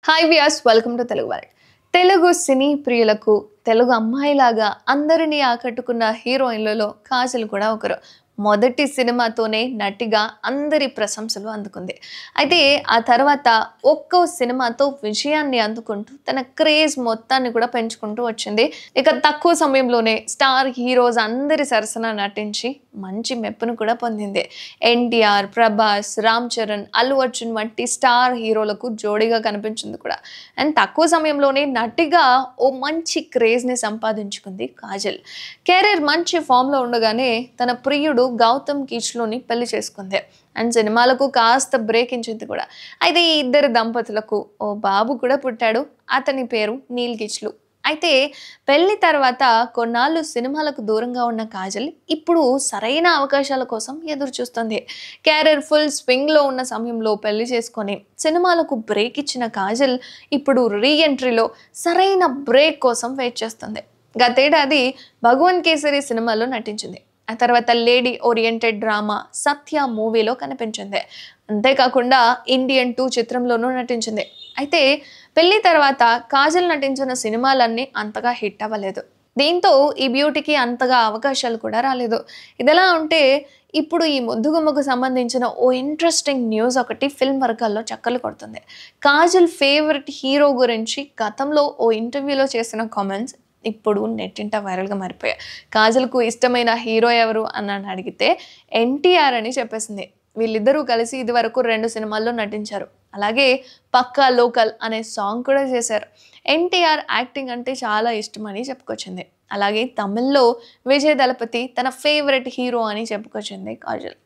Hi Vyas welcome to Telugu world. Telugu cine ప్రియులకు తెలుగు అమ్మాయిలాగా అందరినీ ఆకట్టుకున్న హీరోయిన్లలో కాజల్ కూడా ఒకరు. మొదటి సినిమాతోనే నటిగా అందరి ప్రశంసలు అందుకుంది. అయితే ఆ తర్వాత ఒక్కో సినిమాతో విజయాన్ని అందుకుంటూ తన క్రేజ్ మొత్తాన్ని కూడా పెంచుకుంటూ వచ్చింది. ఇక తక్కువ సమయంలోనే స్టార్ హీరోస్ అందరి సరసన నటించి మంచి మెప్పును కూడా పొందింది. ఎన్టీఆర్, ప్రభాస్, రామ్ చరణ్, అల్లు అర్జున్ వంటి స్టార్ హీరోలకు జోడీగా కనిపించింది కూడా. అండ్ తక్కువ సమయంలోనే నటిగా ఓ మంచి క్రేజ్ని సంపాదించుకుంది కాజల్. కెరీర్ మంచి ఫామ్లో ఉండగానే తన ప్రియుడు గౌతమ్ కీచ్లోని పెళ్లి చేసుకుంది. అండ్ సినిమాలకు కాస్త బ్రేక్ ఇచ్చింది కూడా. అయితే ఈ ఇద్దరు దంపతులకు ఓ బాబు కూడా పుట్టాడు. అతని పేరు నీల్ కిచ్లు. అయితే పెళ్లి తర్వాత కొన్నాళ్ళు సినిమాలకు దూరంగా ఉన్న కాజల్ ఇప్పుడు సరైన అవకాశాల కోసం ఎదురు చూస్తుంది. కెరీర్ ఫుల్ స్వింగ్లో ఉన్న సమయంలో పెళ్లి చేసుకొని సినిమాలకు బ్రేక్ ఇచ్చిన కాజల్ ఇప్పుడు రీ ఎంట్రీలో సరైన బ్రేక్ కోసం వెయిట్ చేస్తుంది. గతేడాది భగవంత్ కేసరి సినిమాలో నటించింది. ఆ తర్వాత లేడీ ఓరియంటెడ్ డ్రామా సత్య మూవీలో కనిపించింది. అంతేకాకుండా ఇండియన్ 2 చిత్రంలోనూ నటించింది. అయితే పెళ్లి తర్వాత కాజల్ నటించిన సినిమాలన్నీ అంతగా హిట్ అవ్వలేదు. దీంతో ఈ బ్యూటీకి అంతగా అవకాశాలు కూడా రాలేదు. ఇదిలా ఉంటే ఇప్పుడు ఈ ముద్దుగుమ్మకు సంబంధించిన ఓ ఇంట్రెస్టింగ్ న్యూస్ ఒకటి ఫిల్మ్ వర్గాల్లో చక్కర్లు కొడుతుంది. కాజల్ ఫేవరెట్ హీరో గురించి గతంలో ఓ ఇంటర్వ్యూలో చేసిన కామెంట్స్ ఇప్పుడు నెట్టింట వైరల్గా మారిపోయాయి. కాజల్కు ఇష్టమైన హీరో ఎవరు అని అడిగితే ఎన్టీఆర్ అని చెప్పేసింది. వీళ్ళిద్దరూ కలిసి ఇదివరకు 2 సినిమాల్లో నటించారు. అలాగే పక్కా లోకల్ అనే సాంగ్ కూడా చేశారు. ఎన్టీఆర్ యాక్టింగ్ అంటే చాలా ఇష్టమని చెప్పుకొచ్చింది. అలాగే తమిళ్లో విజయ్ దళపతి తన ఫేవరెట్ హీరో అని చెప్పుకొచ్చింది కాజల్.